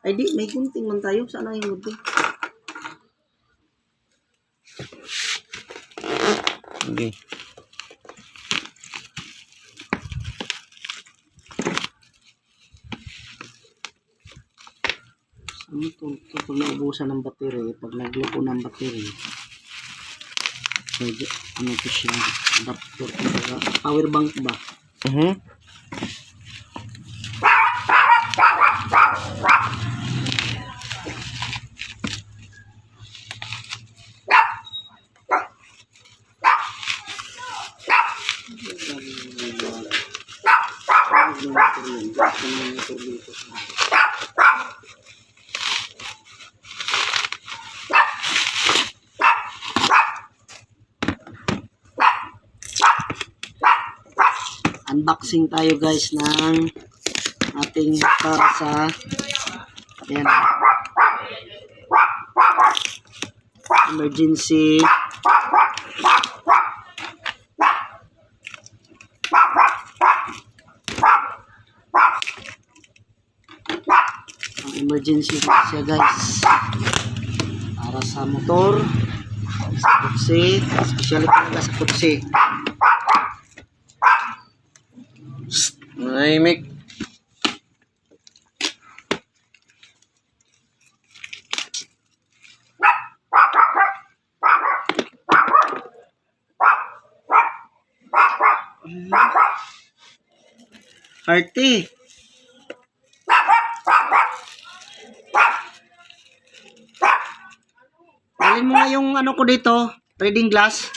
Ay di, may gunting man tayo. Saan na yung gunting? Okay. Ano to? Pag naubusan ng battery, pag nagluko ng battery, pwede, ano to siya? Adapter. Power bank ba? Unboxing tayo guys ng ating para sa ayan, emergency emergency siya guys para sa motor, sa kutsi, especially talaga sa kutsi. Ay, Mick. Hearty. Alin mo nga yung ano ko dito, reading glass.